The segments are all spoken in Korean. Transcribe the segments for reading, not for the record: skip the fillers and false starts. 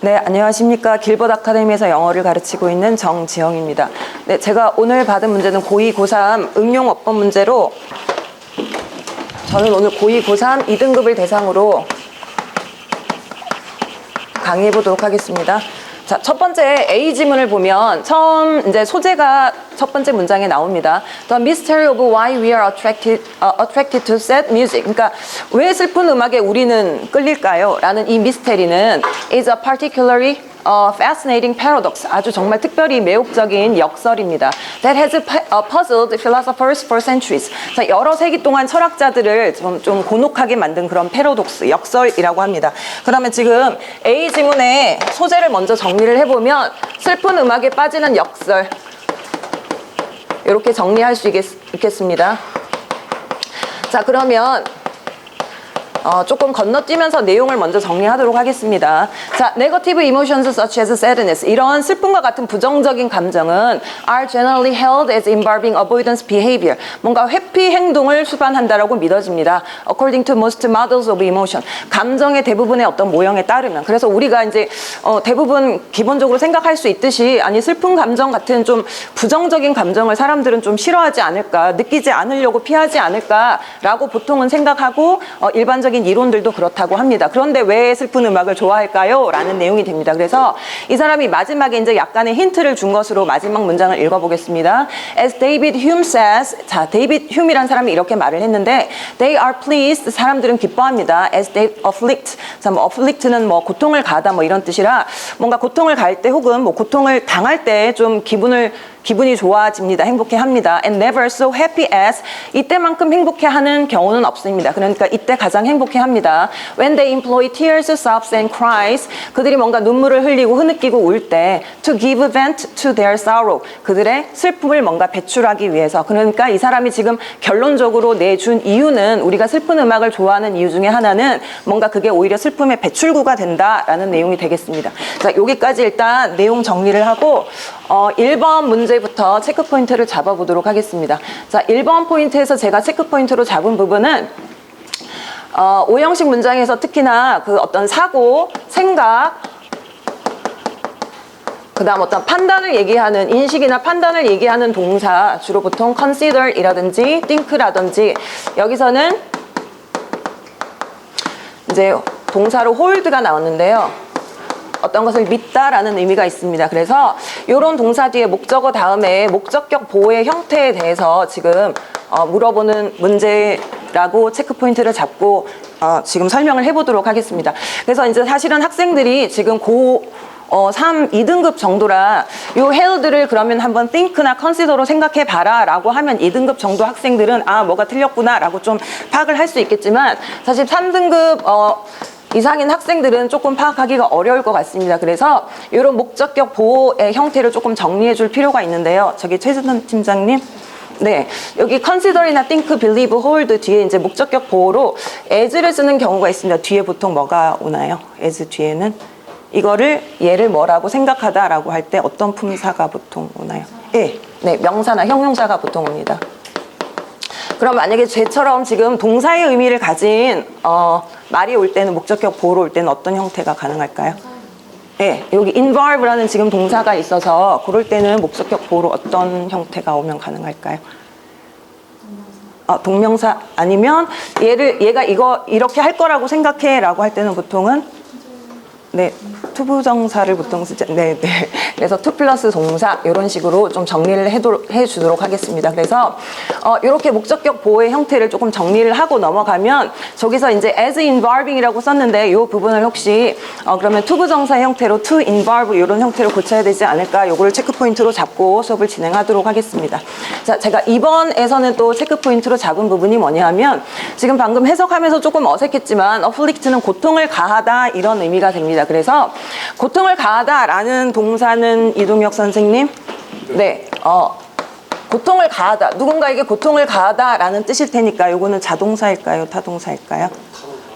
네, 안녕하십니까. 길벗 아카데미에서 영어를 가르치고 있는 정지영입니다. 네, 제가 오늘 받은 문제는 고2, 고3 응용 어법 문제로 저는 오늘 고2, 고3 2등급을 대상으로 강의해 보도록 하겠습니다. 자, 첫 번째 A 지문을 보면 처음 이제 소재가 첫 번째 문장에 나옵니다. The mystery of why we are attracted to sad music. 그러니까 왜 슬픈 음악에 우리는 끌릴까요? 라는 이 미스테리는 is a particularly fascinating paradox. 아주 정말 특별히 매혹적인 역설입니다. That has puzzled philosophers for centuries. 자, 여러 세기 동안 철학자들을 좀 곤혹하게 만든 그런 패러독스, 역설이라고 합니다. 그러면 지금 A 지문의 소재를 먼저 정리를 해보면 슬픈 음악에 빠지는 역설. 이렇게 정리할 수 있겠습니다. 자, 그러면 조금 건너뛰면서 내용을 먼저 정리하도록 하겠습니다. 자, negative emotions such as sadness. 이런 슬픔과 같은 부정적인 감정은 are generally held as involving avoidance behavior. 뭔가 회피 행동을 수반한다라고 믿어집니다. According to most models of emotion. 감정의 대부분의 어떤 모형에 따르면. 그래서 우리가 이제 대부분 기본적으로 생각할 수 있듯이 아니 슬픈 감정 같은 좀 부정적인 감정을 사람들은 좀 싫어하지 않을까, 느끼지 않으려고 피하지 않을까라고 보통은 생각하고 일반적인 이론들도 그렇다고 합니다. 그런데 왜 슬픈 음악을 좋아할까요? 라는 내용이 됩니다. 그래서 이 사람이 마지막에 이제 약간의 힌트를 준 것으로 마지막 문장을 읽어보겠습니다. As David Hume says, 자, 데이빗 휴미라는 사람이 이렇게 말을 했는데 They are pleased, 사람들은 기뻐합니다. As they afflict, 자, 뭐 afflict는 뭐 고통을 가다 뭐 이런 뜻이라 뭔가 고통을 갈 때 혹은 뭐 고통을 당할 때 좀 기분이 좋아집니다. 행복해합니다. And never so happy as, 이때만큼 행복해하는 경우는 없습니다. 그러니까 이때 가장 행복해합니다. When they employ tears, sobs and cries, 그들이 뭔가 눈물을 흘리고 흐느끼고 울 때 to give vent to their sorrow, 그들의 슬픔을 뭔가 배출하기 위해서. 그러니까 이 사람이 지금 결론적으로 내준 이유는 우리가 슬픈 음악을 좋아하는 이유 중에 하나는 뭔가 그게 오히려 슬픔의 배출구가 된다라는 내용이 되겠습니다. 자, 여기까지 일단 내용 정리를 하고 1번 문제부터 체크 포인트를 잡아보도록 하겠습니다. 자, 1번 포인트에서 제가 체크 포인트로 잡은 부분은 O형식 문장에서 특히나 그 어떤 사고, 생각, 그 다음 어떤 판단을 얘기하는, 인식이나 판단을 얘기하는 동사, 주로 보통 consider 이라든지 think라든지 여기서는 이제 동사로 hold가 나왔는데요. 어떤 것을 믿다라는 의미가 있습니다. 그래서 이런 동사 뒤에 목적어 다음에 목적격 보호의 형태에 대해서 지금 물어보는 문제라고 체크 포인트를 잡고 지금 설명을 해보도록 하겠습니다. 그래서 이제 사실은 학생들이 지금 고3 2등급 정도라 요 held를 그러면 한번 think나 consider로 생각해 봐라 라고 하면 2등급 정도 학생들은 뭐가 틀렸구나 라고 좀 파악을 할 수 있겠지만 사실 3등급 이상인 학생들은 조금 파악하기가 어려울 것 같습니다. 그래서 이런 목적격 보호의 형태를 조금 정리해 줄 필요가 있는데요. 저기 최진선 팀장님. 네, 여기 consider이나 think, believe, hold 뒤에 이제 목적격 보호로 as를 쓰는 경우가 있습니다. 뒤에 보통 뭐가 오나요? as 뒤에는 이거를 얘를 뭐라고 생각하다라고 할 때 어떤 품사가 보통 오나요? 네, 명사나 형용사가 보통 옵니다. 그럼 만약에 쟤처럼 지금 동사의 의미를 가진 말이 올 때는 목적격 보호로 올 때는 어떤 형태가 가능할까요? 네, 여기 involve라는 지금 동사가 있어서 그럴 때는 목적격 보호로 어떤 형태가 오면 가능할까요? 동명사 아니면 얘가 이렇게 할 거라고 생각해 라고 할 때는 보통은 투부정사를 보통 쓰죠. 그래서 to 플러스 동사 이런 식으로 좀 정리를 해주도록 하겠습니다. 그래서 이렇게 목적격 보호의 형태를 조금 정리를 하고 넘어가면 저기서 이제 as involving이라고 썼는데 이 부분을 혹시 그러면 투부정사 형태로 to involve 이런 형태로 고쳐야 되지 않을까 요거를 체크 포인트로 잡고 수업을 진행하도록 하겠습니다. 자, 제가 2번에서는 또 체크 포인트로 잡은 부분이 뭐냐면 지금 방금 해석하면서 조금 어색했지만 afflict는 고통을 가하다 이런 의미가 됩니다. 그래서 고통을 가하다라는 동사는 이동혁 선생님, 고통을 가하다, 누군가에게 고통을 가하다라는 뜻일 테니까 요거는 자동사일까요, 타동사일까요?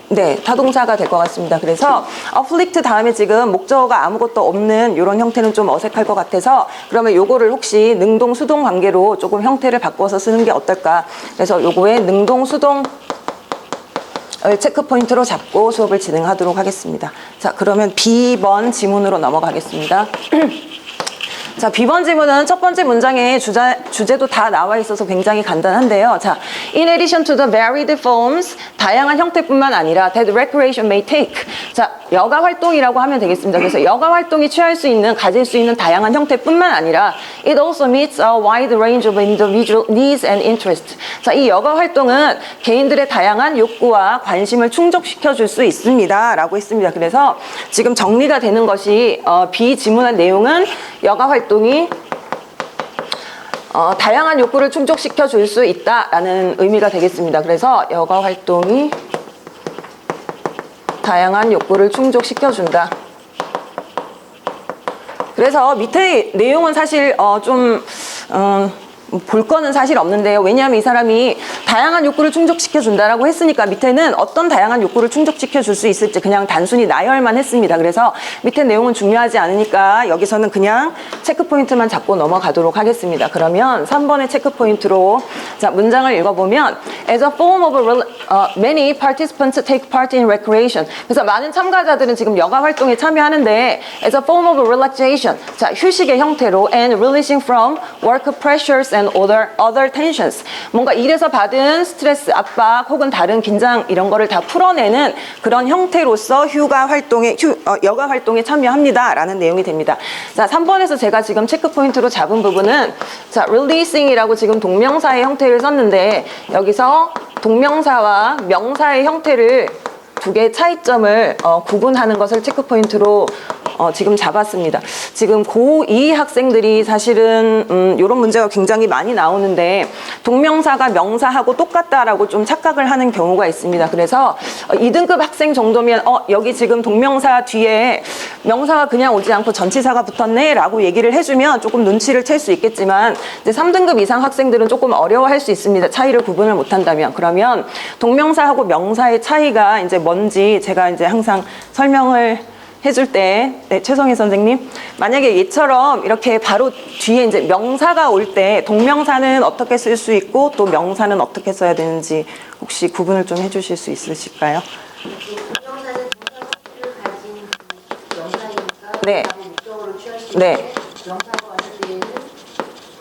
네, 타동사가 될 것 같습니다. 그래서 afflict 다음에 지금 목적어가 아무것도 없는 이런 형태는 좀 어색할 것 같아서 그러면 요거를 혹시 능동 수동 관계로 조금 형태를 바꿔서 쓰는 게 어떨까? 그래서 요거에 능동 수동 체크 포인트로 잡고 수업을 진행하도록 하겠습니다. 자, 그러면 B번 지문으로 넘어가겠습니다. 자, B번 지문은 첫 번째 문장에 주제도 다 나와 있어서 굉장히 간단한데요. 자, in addition to the varied forms, 다양한 형태뿐만 아니라 that recreation may take. 자, 여가 활동이라고 하면 되겠습니다. 그래서 여가 활동이 가질 수 있는 다양한 형태뿐만 아니라 it also meets a wide range of individual needs and interests. 자, 이 여가 활동은 개인들의 다양한 욕구와 관심을 충족시켜 줄 수 있습니다. 라고 했습니다. 그래서 지금 정리가 되는 것이 B 지문의 내용은 여가 활동이 다양한 욕구를 충족시켜 줄 수 있다라는 의미가 되겠습니다. 그래서 여가 활동이 다양한 욕구를 충족시켜 준다. 그래서 밑에 내용은 사실 볼 거는 사실 없는데요. 왜냐하면 이 사람이 다양한 욕구를 충족시켜 준다라고 했으니까 밑에는 어떤 다양한 욕구를 충족시켜 줄 수 있을지 그냥 단순히 나열만 했습니다. 그래서 밑에 내용은 중요하지 않으니까 여기서는 그냥 체크 포인트만 잡고 넘어가도록 하겠습니다. 그러면 3번의 체크 포인트로 자, 문장을 읽어보면 As a form of many participants take part in recreation. 그래서 많은 참가자들은 지금 여가 활동에 참여하는데 As a form of relaxation. 자, 휴식의 형태로 and releasing from work pressures and other tensions. 뭔가 일에서 받은 스트레스, 압박 혹은 다른 긴장 이런 거를 다 풀어내는 그런 형태로서 여가 활동에 참여합니다라는 내용이 됩니다. 자, 3번에서 제가 지금 체크 포인트로 잡은 부분은 자, releasing이라고 지금 동명사의 형태를 썼는데 여기서 동명사와 명사의 형태를 두 개의 차이점을 구분하는 것을 체크 포인트로 지금 잡았습니다. 지금 고2 학생들이 사실은 이런 문제가 굉장히 많이 나오는데 동명사가 명사하고 똑같다라고 좀 착각을 하는 경우가 있습니다. 그래서 2등급 학생 정도면 여기 지금 동명사 뒤에 명사가 그냥 오지 않고 전치사가 붙었네 라고 얘기를 해주면 조금 눈치를 챌 수 있겠지만 이제 3등급 이상 학생들은 조금 어려워할 수 있습니다. 차이를 구분을 못한다면. 그러면 동명사하고 명사의 차이가 이제 뭔지 제가 이제 항상 설명을 해줄 때, 네, 최성희 선생님. 만약에 얘처럼 이렇게 바로 뒤에 이제 명사가 올 때 동명사는 어떻게 쓸 수 있고 또 명사는 어떻게 써야 되는지 혹시 구분을 좀 해주실 수 있으실까요? 동명사는 동사를 가진 명사이니까 네. 목적어로 취할 수 네. 있는데 명사가 왔을 때에는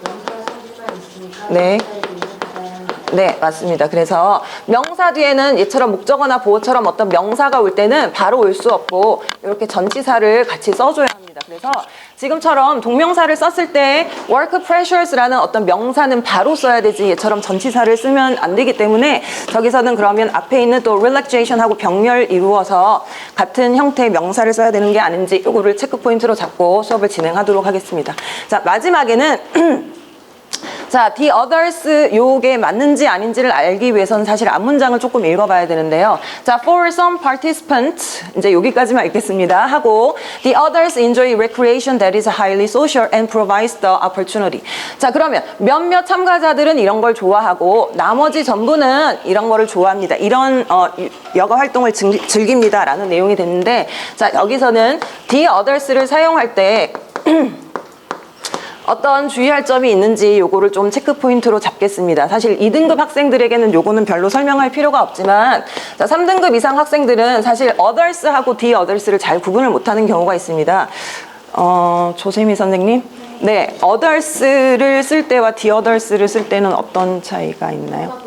명사 성질만 있으니까 네. 명사에 대해서 받아야 합니다. 네, 맞습니다. 그래서 명사 뒤에는 얘처럼 목적어나 보어처럼 어떤 명사가 올 때는 바로 올 수 없고 이렇게 전치사를 같이 써줘야 합니다. 그래서 지금처럼 동명사를 썼을 때 work pressures라는 어떤 명사는 바로 써야 되지 얘처럼 전치사를 쓰면 안 되기 때문에 저기서는 그러면 앞에 있는 또 relaxation하고 병렬 이루어서 같은 형태의 명사를 써야 되는 게 아닌지 요거를 체크 포인트로 잡고 수업을 진행하도록 하겠습니다. 자, 마지막에는 자, the others 요게 맞는지 아닌지를 알기 위해서는 사실 앞문장을 조금 읽어봐야 되는데요. 자, for some participants 이제 여기까지만 읽겠습니다. 하고 the others enjoy recreation that is highly social and provides the opportunity. 자, 그러면 몇몇 참가자들은 이런 걸 좋아하고 나머지 전부는 이런 거를 좋아합니다. 이런 여가 활동을 즐깁니다라는 내용이 됐는데 자, 여기서는 the others를 사용할 때 어떤 주의할 점이 있는지 요거를 좀 체크 포인트로 잡겠습니다. 사실 2등급 학생들에게는 요거는 별로 설명할 필요가 없지만 자, 3등급 이상 학생들은 사실 others하고 the others를 잘 구분을 못하는 경우가 있습니다. 조세미 선생님, 네, others를 쓸 때와 the others를 쓸 때는 어떤 차이가 있나요?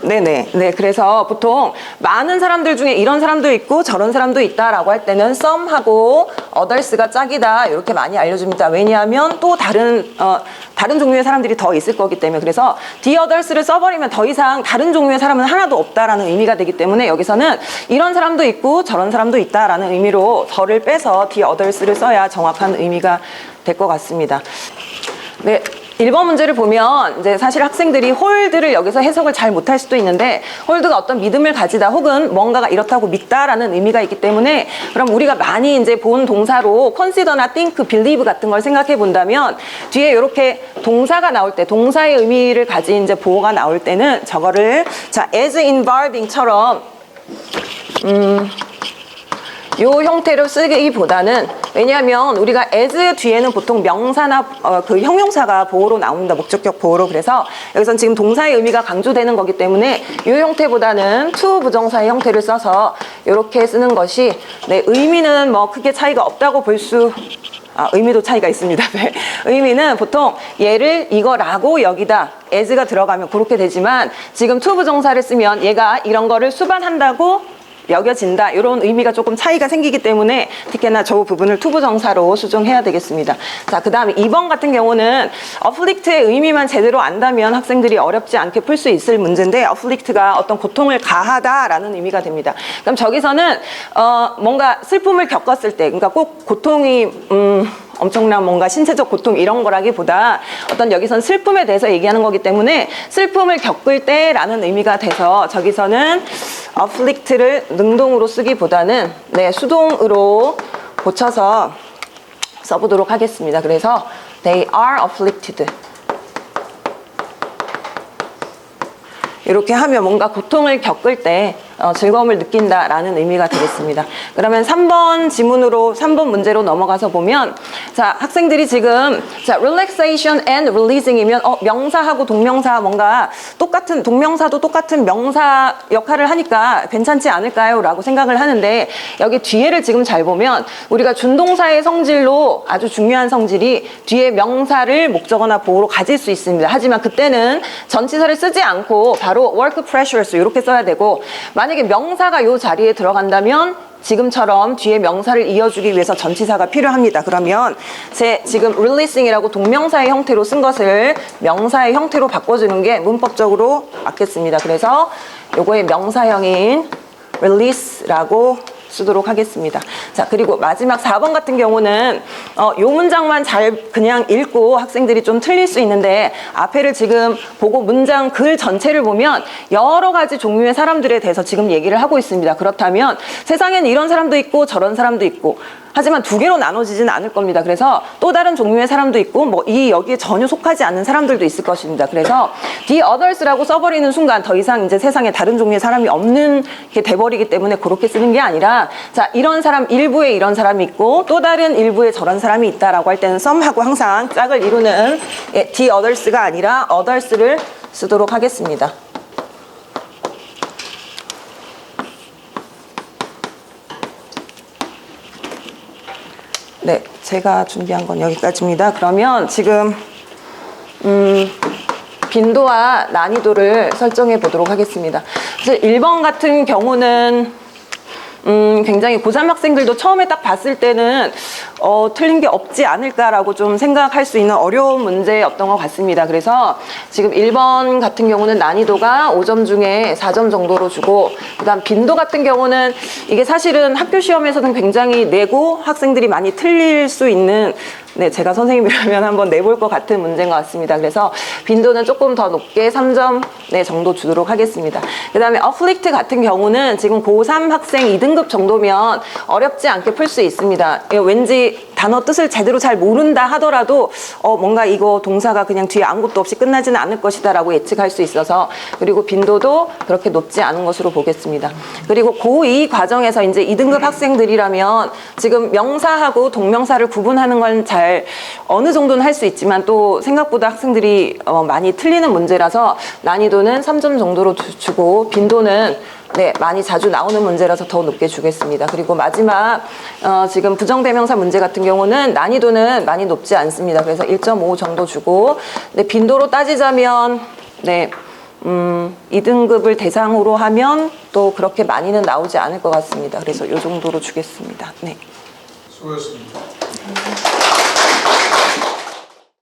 네네. 네, 그래서 보통 많은 사람들 중에 이런 사람도 있고 저런 사람도 있다라고 할 때는 some하고 others가 짝이다 이렇게 많이 알려줍니다. 왜냐하면 또 다른 종류의 사람들이 더 있을 거기 때문에 그래서 the others를 써버리면 더 이상 다른 종류의 사람은 하나도 없다라는 의미가 되기 때문에 여기서는 이런 사람도 있고 저런 사람도 있다라는 의미로 더를 빼서 the others를 써야 정확한 의미가 될 것 같습니다. 네. 1번 문제를 보면 이제 사실 학생들이 홀드를 여기서 해석을 잘 못할 수도 있는데 홀드가 어떤 믿음을 가지다 혹은 뭔가가 이렇다고 믿다라는 의미가 있기 때문에 그럼 우리가 많이 이제 본 동사로 consider나 think, believe 같은 걸 생각해 본다면 뒤에 이렇게 동사가 나올 때 동사의 의미를 가진 이제 보어가 나올 때는 저거를 자 as involving처럼 요 형태로 쓰기보다는 왜냐하면 우리가 as 뒤에는 보통 명사나 그 형용사가 보호로 나옵니다. 목적격 보호로. 그래서 여기선 지금 동사의 의미가 강조되는 거기 때문에 요 형태보다는 to 부정사의 형태를 써서 이렇게 쓰는 것이 네, 의미는 뭐 크게 차이가 없다고 볼 수 의미도 차이가 있습니다. 네. 의미는 보통 얘를 이거라고 여기다 as가 들어가면 그렇게 되지만 지금 to 부정사를 쓰면 얘가 이런 거를 수반한다고 여겨진다. 이런 의미가 조금 차이가 생기기 때문에 특히나 저 부분을 to 부정사로 수정해야 되겠습니다. 자, 그 다음에 2번 같은 경우는 afflict의 의미만 제대로 안다면 학생들이 어렵지 않게 풀 수 있을 문제인데 afflict가 어떤 고통을 가하다라는 의미가 됩니다. 그럼 저기서는 뭔가 슬픔을 겪었을 때 그러니까 꼭 고통이 엄청난 뭔가 신체적 고통 이런 거라기보다 어떤 여기선 슬픔에 대해서 얘기하는 거기 때문에 슬픔을 겪을 때라는 의미가 돼서 저기서는 afflict를 능동으로 쓰기보다는 네, 수동으로 고쳐서 써보도록 하겠습니다. 그래서 they are afflicted. 이렇게 하면 뭔가 고통을 겪을 때 즐거움을 느낀다라는 의미가 되겠습니다. 그러면 3번 지문으로 3번 문제로 넘어가서 보면 자, 학생들이 지금 자, relaxation and releasing이면 명사하고 동명사 뭔가 똑같은 동명사도 똑같은 명사 역할을 하니까 괜찮지 않을까요? 라고 생각을 하는데 여기 뒤에를 지금 잘 보면 우리가 준동사의 성질로 아주 중요한 성질이 뒤에 명사를 목적어나 보호로 가질 수 있습니다. 하지만 그때는 전치사를 쓰지 않고 바로 work pressures 이렇게 써야 되고 만약에 명사가 이 자리에 들어간다면 지금처럼 뒤에 명사를 이어주기 위해서 전치사가 필요합니다. 그러면 제 지금 releasing이라고 동명사의 형태로 쓴 것을 명사의 형태로 바꿔주는 게 문법적으로 맞겠습니다. 그래서 요거의 명사형인 release라고 쓰도록 하겠습니다. 자, 그리고 마지막 4번 같은 경우는 요 문장만 잘 그냥 읽고 학생들이 좀 틀릴 수 있는데 앞에를 지금 보고 문장 글 전체를 보면 여러 가지 종류의 사람들에 대해서 지금 얘기를 하고 있습니다. 그렇다면 세상엔 이런 사람도 있고 저런 사람도 있고 하지만 두 개로 나눠지진 않을 겁니다. 그래서 또 다른 종류의 사람도 있고 뭐 이 여기에 전혀 속하지 않는 사람들도 있을 것입니다. 그래서 the others라고 써버리는 순간 더 이상 이제 세상에 다른 종류의 사람이 없는 게 돼버리기 때문에 그렇게 쓰는 게 아니라 자, 이런 사람 일부에 이런 사람이 있고 또 다른 일부에 저런 사람이 있다라고 할 때는 some하고 항상 짝을 이루는 the others가 아니라 others를 쓰도록 하겠습니다. 네, 제가 준비한 건 여기까지입니다. 그러면 지금 빈도와 난이도를 설정해 보도록 하겠습니다. 그래서 1번 같은 경우는 굉장히 고3 학생들도 처음에 딱 봤을 때는 틀린 게 없지 않을까라고 좀 생각할 수 있는 어려운 문제였던 것 같습니다. 그래서 지금 1번 같은 경우는 난이도가 5점 중에 4점 정도로 주고 그다음 빈도 같은 경우는 이게 사실은 학교 시험에서는 굉장히 내고 학생들이 많이 틀릴 수 있는 네, 제가 선생님이라면 한번 내볼 것 같은 문제인 것 같습니다. 그래서 빈도는 조금 더 높게 3점 네, 정도 주도록 하겠습니다. 그 다음에 afflict 같은 경우는 지금 고3 학생 2등급 정도면 어렵지 않게 풀 수 있습니다. 왠지 단어 뜻을 제대로 잘 모른다 하더라도 뭔가 이거 동사가 그냥 뒤에 아무것도 없이 끝나지는 않을 것이다 라고 예측할 수 있어서 그리고 빈도도 그렇게 높지 않은 것으로 보겠습니다. 그리고 고2 과정에서 이제 2등급 학생들이라면 지금 명사하고 동명사를 구분하는 건 잘 어느 정도는 할 수 있지만 또 생각보다 학생들이 많이 틀리는 문제라서 난이도는 3점 정도로 주고 빈도는 네, 많이 자주 나오는 문제라서 더 높게 주겠습니다. 그리고 마지막 지금 부정대명사 문제 같은 경우는 난이도는 많이 높지 않습니다. 그래서 1.5 정도 주고 네, 빈도로 따지자면 네, 2등급을 대상으로 하면 또 그렇게 많이는 나오지 않을 것 같습니다. 그래서 이 정도로 주겠습니다. 네. 수고하셨습니다.